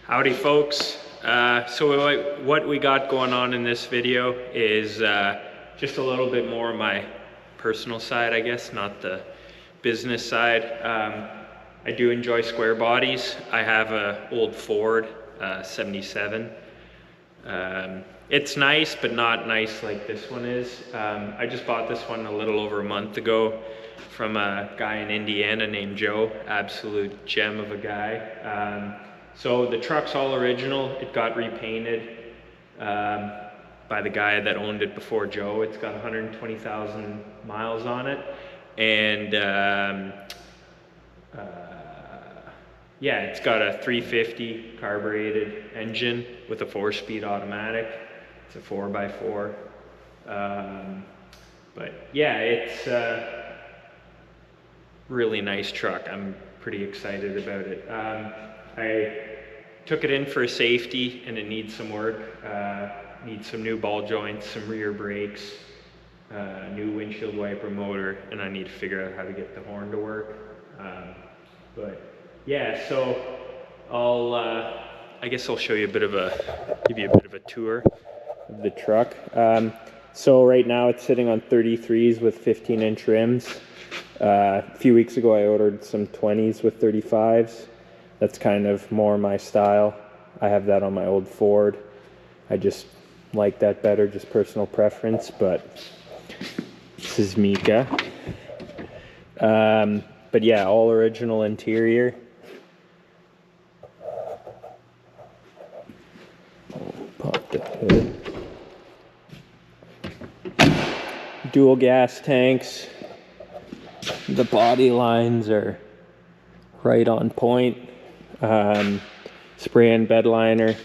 Howdy folks. So what we got going on in this video is just a little bit more of my personal side, I guess, not the business side. I do enjoy square bodies. I have an old Ford 77. It's nice, but not nice like this one is. I just bought this one a little over a month ago from a guy in Indiana named Joe. Absolute gem of a guy. So the truck's all original. It got repainted by the guy that owned it before Joe. It's got 120,000 miles on it. And yeah, it's got a 350 carbureted engine with a 4-speed automatic. It's a 4x4. But yeah, it's a really nice truck. I'm pretty excited about it. I took it in for a safety and it needs some work. Needs some new ball joints, some rear brakes, new windshield wiper motor, and I need to figure out how to get the horn to work. But yeah, so I guess I'll show you give you a bit of a tour of the truck. So right now it's sitting on 33s with 15-inch rims. A few weeks ago I ordered some 20s with 35s. That's kind of more my style. I have that on my old Ford. I just like that better, just personal preference, but this is Mika. But yeah, all original interior. Pop the hood. Dual gas tanks. The body lines are right on point. Spray and bed liner.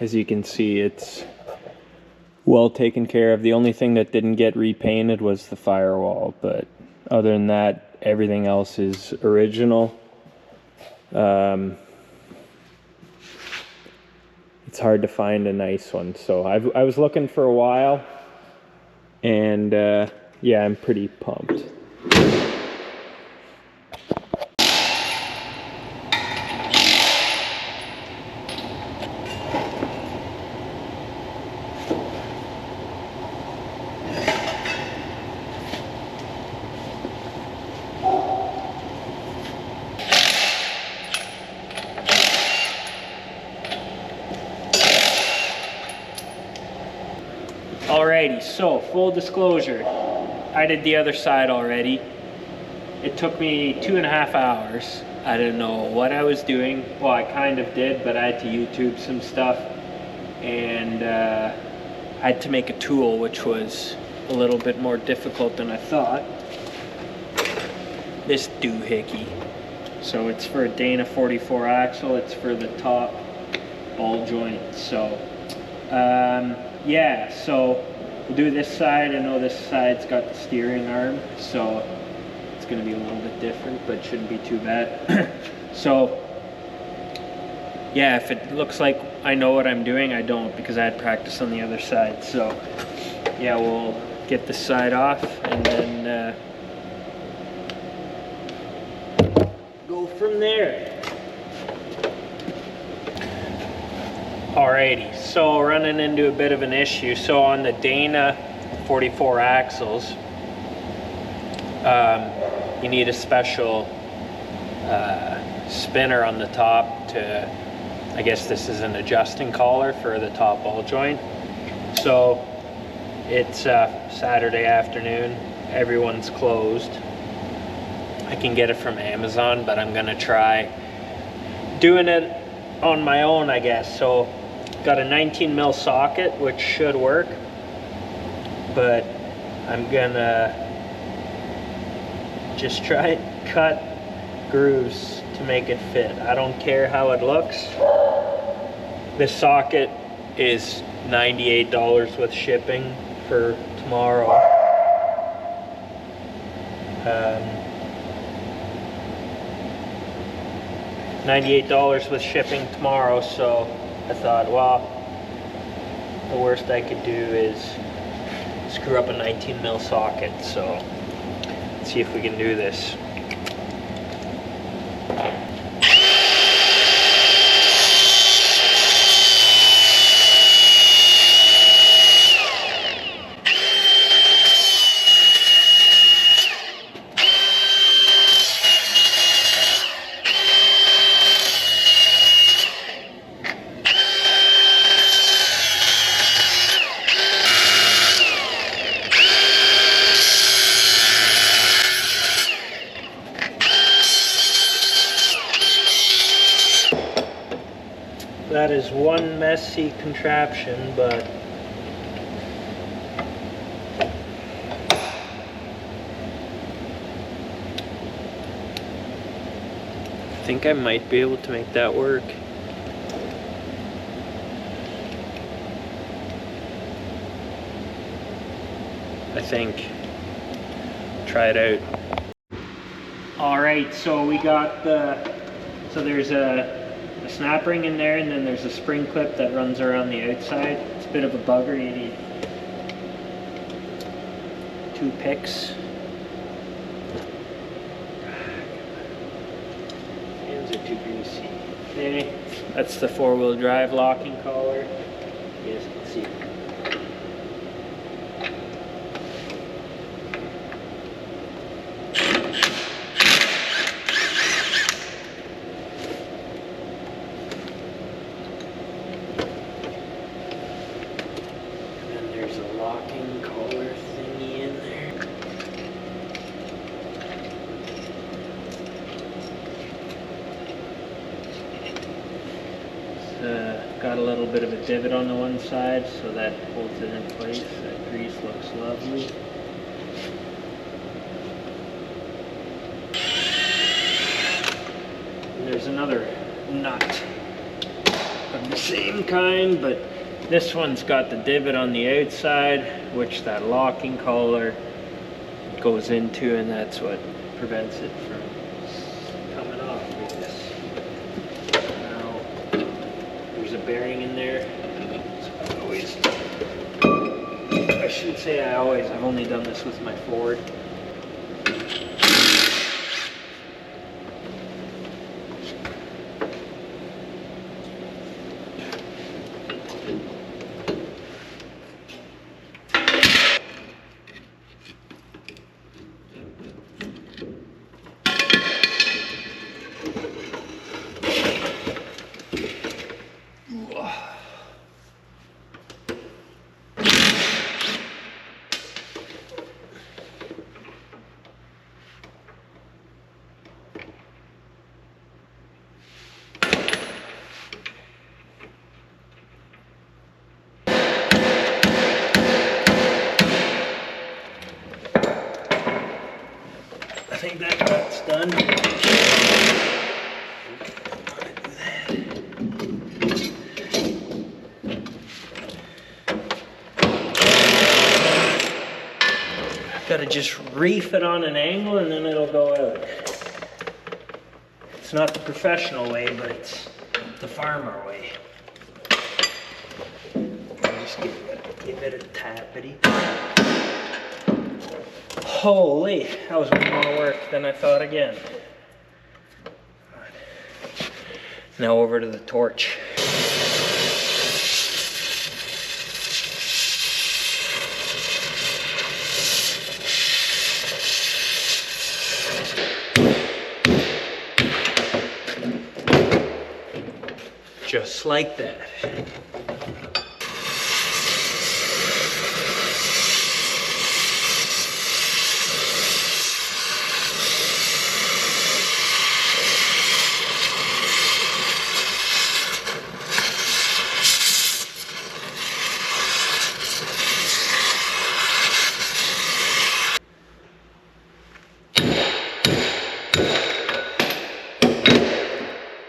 As you can see, it's well taken care of. The only thing that didn't get repainted was the firewall, but other than that, everything else is original. It's hard to find a nice one, so I was looking for a while, and yeah, I'm pretty pumped. Alrighty, so full disclosure, I did the other side already. It took me 2.5 hours. I didn't know what I was doing. Well, I kind of did, but I had to YouTube some stuff. And I had to make a tool, which was a little bit more difficult than I thought. This doohickey. So it's for a Dana 44 axle. It's for the top ball joint. So yeah, so we'll do this side. I know this side's got the steering arm, so it's going to be a little bit different, but shouldn't be too bad. So yeah, if it looks like I know what I'm doing, I don't, because I had practice on the other side. So yeah, we'll get this side off and then go from there. Alrighty, so running into a bit of an issue. So on the Dana 44 axles, you need a special spinner on the top to, I guess this is an adjusting collar for the top ball joint. So it's Saturday afternoon, everyone's closed. I can get it from Amazon, but I'm gonna try doing it on my own, I guess. So got a 19 mil socket, which should work, but I'm gonna just try to cut grooves to make it fit. I don't care how it looks. This socket is $98 with shipping for tomorrow. $98 with shipping tomorrow, so I thought, well, the worst I could do is screw up a 19 mil socket, so let's see if we can do this. That is one messy contraption, but I think I might be able to make that work. I think. Try it out. Alright, so we got there's a snap ring in there, and then there's a spring clip that runs around the outside. It's a bit of a bugger. You need 2 picks. Hands are too greasy. Okay, that's the 4-wheel drive locking collar. You guys can see. Locking collar thingy in there. It's got a little bit of a divot on the one side, so that holds it in place. That grease looks lovely. And there's another nut of the same kind, but this one's got the divot on the outside, which that locking collar goes into, and that's what prevents it from coming off like this. Now, there's a bearing in there. I shouldn't say I've only done this with my Ford. I think that's done. Gotta just reef it on an angle and then it'll go out. It's not the professional way, but it's the farmer way. Just give it a tappity. Holy, that was way more work than I thought again. Now over to the torch. Just like that.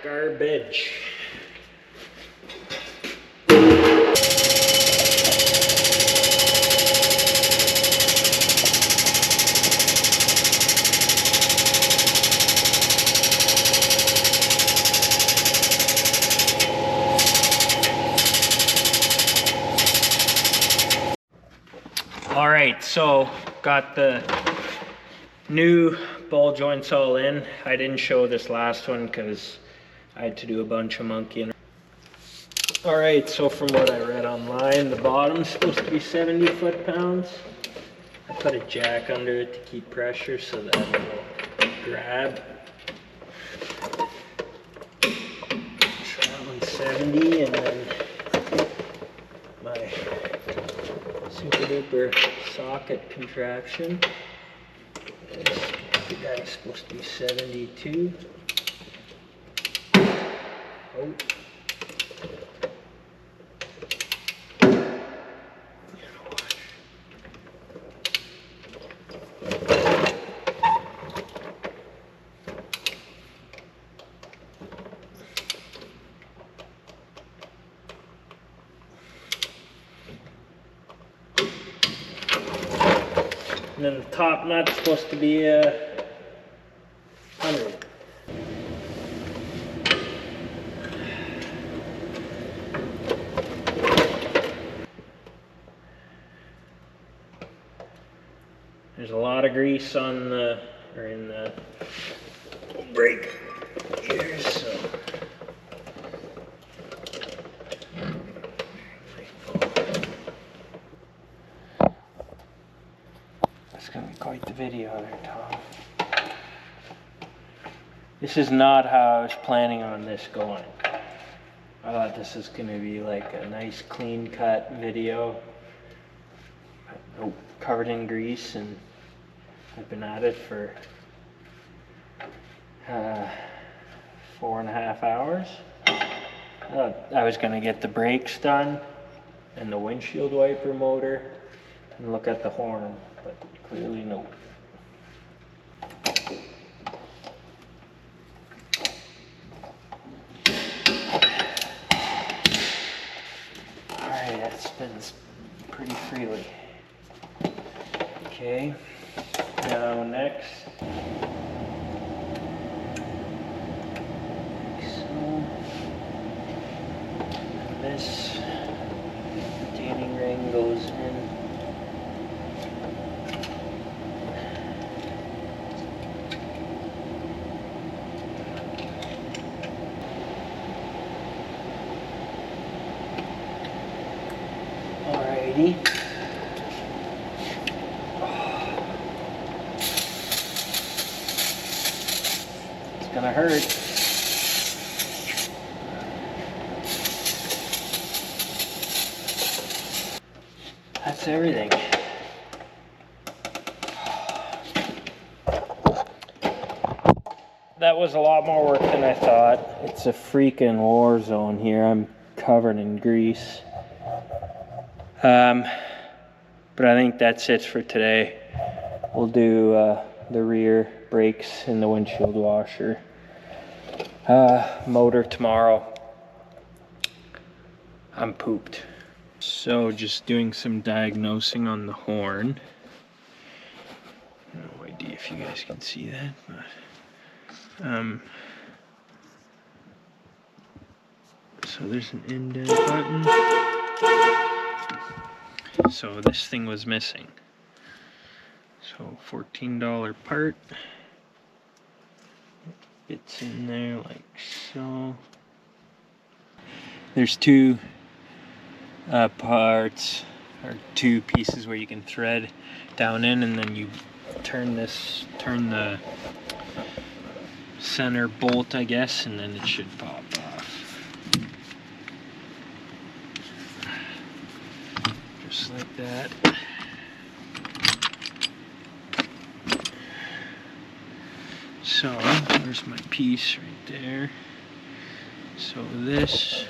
Garbage. Alright, so got the new ball joints all in. I didn't show this last one because I had to do a bunch of monkeying. Alright, so from what I read online, the bottom's supposed to be 70 foot-pounds. I put a jack under it to keep pressure so that it will grab. So that one's 70, and then my super duper socket contraption. The guy's supposed to be 72. Oh. And then the top nut's supposed to be 100. There's a lot of grease on the, or in the brake here, so. That's gonna be quite the video there, Tom. This is not how I was planning on this going. I thought this was gonna be like a nice clean cut video. Nope, covered in grease, and I've been at it for 4.5 hours. I was gonna get the brakes done and the windshield wiper motor and look at the horn, but clearly no. Alright, that spins pretty freely. Okay, now next. So, this retaining ring goes in. Alrighty. It's gonna hurt. That's everything. That was a lot more work than I thought. It's a freaking war zone here. I'm covered in grease. But I think that's it for today. We'll do the rear brakes and the windshield washer. Motor tomorrow. I'm pooped. So just doing some diagnosing on the horn. No idea if you guys can see that, but so there's an indent button. So this thing was missing. So $14 part. It's in there like so. There's two parts, or two pieces where you can thread down in, and then you turn the center bolt, I guess, and then it should pop off. Just like that. So, there's my piece right there. So this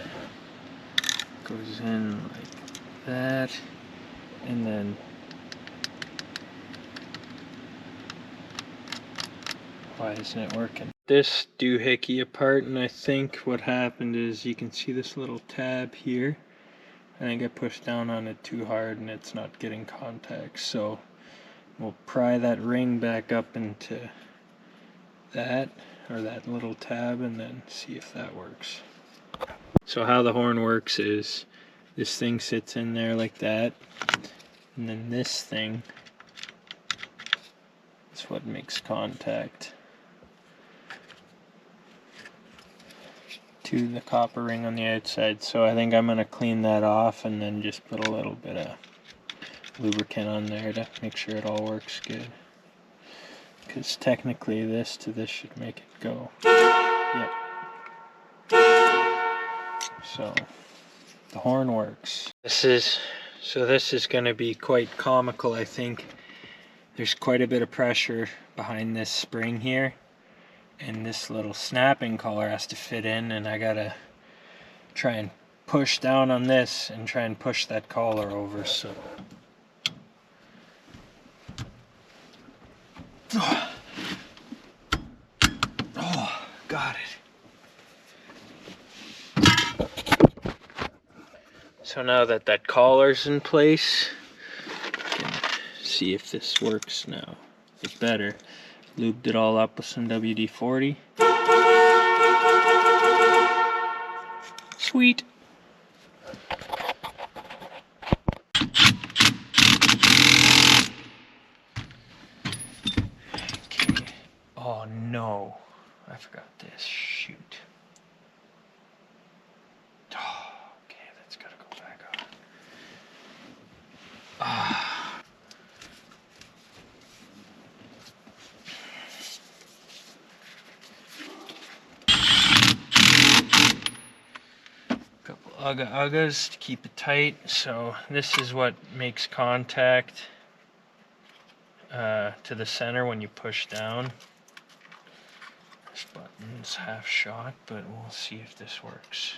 goes in like that, and then why isn't it working? This doohickey apart, and I think what happened is you can see this little tab here. I think I pushed down on it too hard and it's not getting contact, so we'll pry that ring back up into that, or that little tab, and then see if that works. So how the horn works is this thing sits in there like that, And then this thing is what makes contact to the copper ring on the outside. So I think I'm going to clean that off and then just put a little bit of lubricant on there to make sure it all works good. Because technically this to this should make it go. Yep. So the horn works. This is going to be quite comical, I think. There's quite a bit of pressure behind this spring here, and this little snapping collar has to fit in, and I gotta try and push down on this and try and push that collar over. So oh, got it. So now that that collar's in place, I can see if this works now. It's better. Lubed it all up with some WD-40. Sweet. Okay. Oh no, I forgot this. Shoot. Oh, okay, that's gotta go back on. Ah. Couple uggas to keep it tight. So this is what makes contact to the center when you push down. This button's half shot, but we'll see if this works.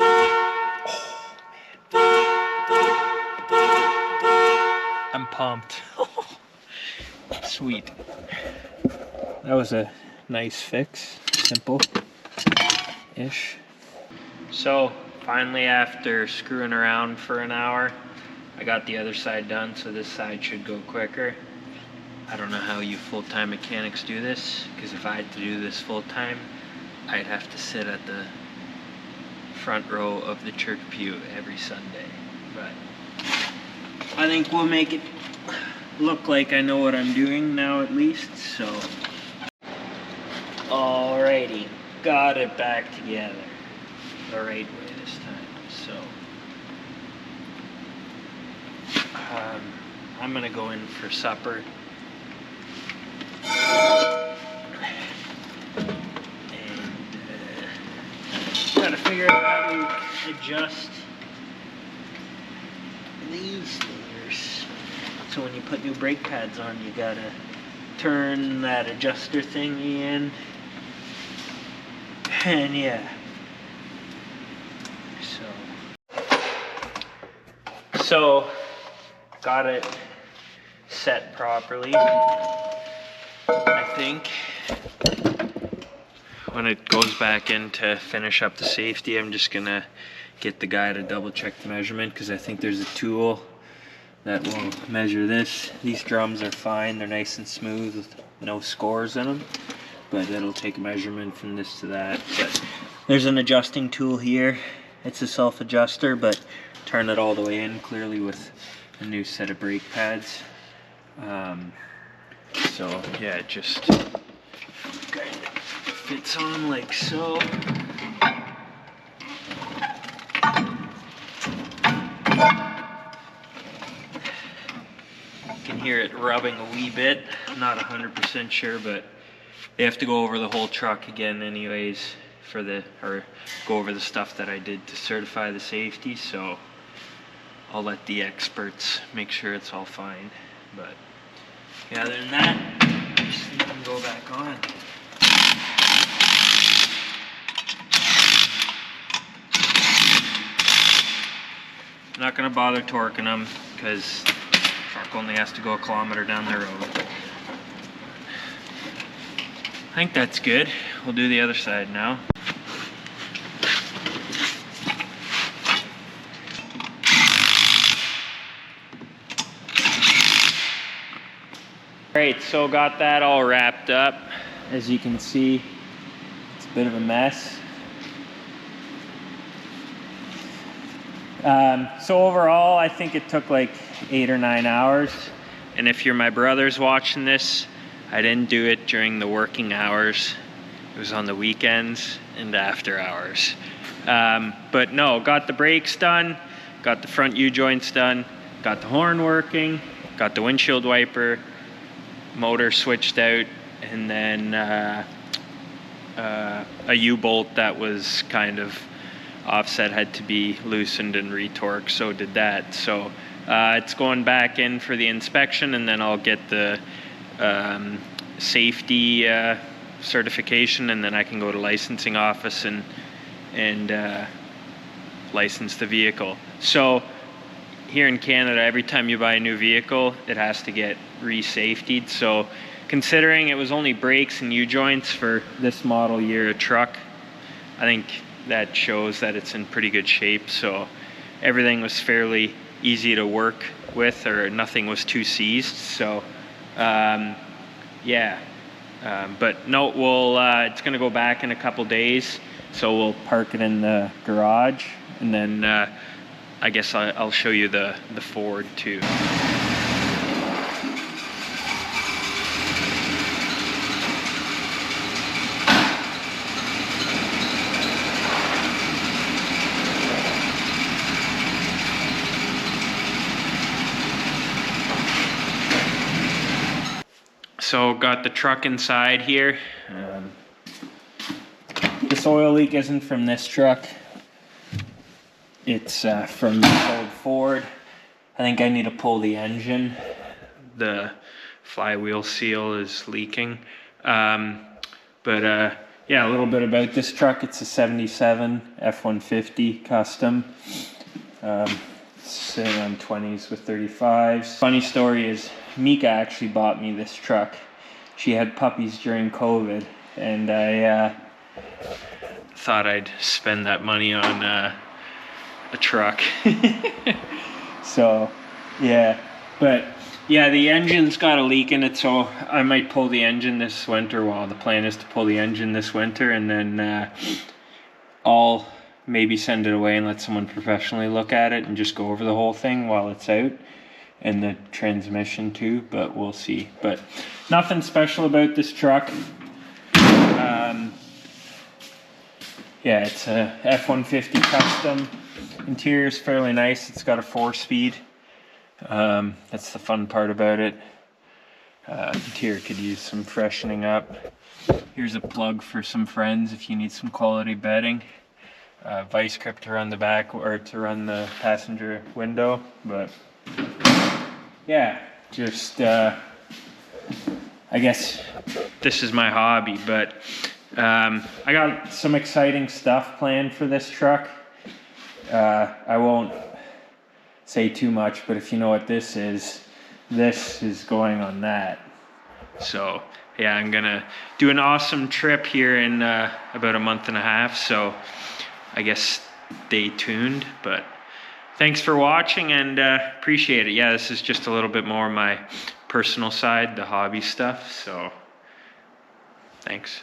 Oh man, I'm pumped. Sweet. That was a nice fix. Simple-ish. So finally, after screwing around for an hour, I got the other side done, so this side should go quicker. I don't know how you full-time mechanics do this, because if I had to do this full-time, I'd have to sit at the front row of the church pew every Sunday. But I think we'll make it look like I know what I'm doing now at least, so. Alrighty, got it back together the right way this time. So I'm gonna go in for supper and gotta figure out how to adjust these things. So when you put new brake pads on, you gotta turn that adjuster thingy in. And yeah, so got it set properly. I think when it goes back in to finish up the safety, I'm just gonna get the guy to double check the measurement, because I think there's a tool that will measure this. These drums are fine, they're nice and smooth with no scores in them. But it'll take a measurement from this to that. But there's an adjusting tool here. It's a self-adjuster, but turn it all the way in clearly with a new set of brake pads. So yeah, it just kind of fits on like so. You can hear it rubbing a wee bit. I'm not 100% sure, but they have to go over the whole truck again anyways for or go over the stuff that I did to certify the safety, so I'll let the experts make sure it's all fine. But yeah, other than that, this thing can go back on. I'm not gonna bother torquing them because the truck only has to go a kilometer down the road. I think that's good. We'll do the other side now. Alright, so got that all wrapped up. As you can see, it's a bit of a mess. So overall, I think it took like 8 or 9 hours. And if you're my brothers watching this, I didn't do it during the working hours. It was on the weekends and after hours. But no, got the brakes done, got the front U-joints done, got the horn working, got the windshield wiper, motor switched out, and then a U-bolt that was kind of offset had to be loosened and retorqued, so did that. So it's going back in for the inspection, and then I'll get the safety certification, and then I can go to licensing office and license the vehicle. So here in Canada, every time you buy a new vehicle, it has to get re-safetied. So considering it was only brakes and U-joints for this model year truck, I think that shows that it's in pretty good shape. So everything was fairly easy to work with, or nothing was too seized. So yeah, but no, we'll it's gonna go back in a couple days, so we'll park it in the garage, and then I guess I'll show you the Ford too. So got the truck inside here. This oil leak isn't from this truck. It's from the old Ford. I think I need to pull the engine. The flywheel seal is leaking. Yeah, a little bit about this truck. It's a 77 F-150 custom. Sitting on 20s with 35s. Funny story is, Mika actually bought me this truck. She had puppies during COVID, and I thought I'd spend that money on a truck. So yeah, but yeah, the engine's got a leak in it, so I might pull the engine this winter. Well, the plan is to pull the engine this winter, and then I'll maybe send it away and let someone professionally look at it and just go over the whole thing while it's out, and the transmission too, but we'll see. But nothing special about this truck. Yeah, it's a F-150 custom. Interior's fairly nice. It's got a 4-speed. That's the fun part about it. Interior could use some freshening up. Here's a plug for some friends if you need some quality bedding. Vice grip to run the back, or to run the passenger window. But yeah, just I guess this is my hobby, but I got some exciting stuff planned for this truck. I won't say too much, but if you know what this is going on that. So yeah, I'm gonna do an awesome trip here in about a month and a half, so I guess stay tuned. But thanks for watching, and appreciate it. Yeah, this is just a little bit more my personal side, the hobby stuff, so thanks.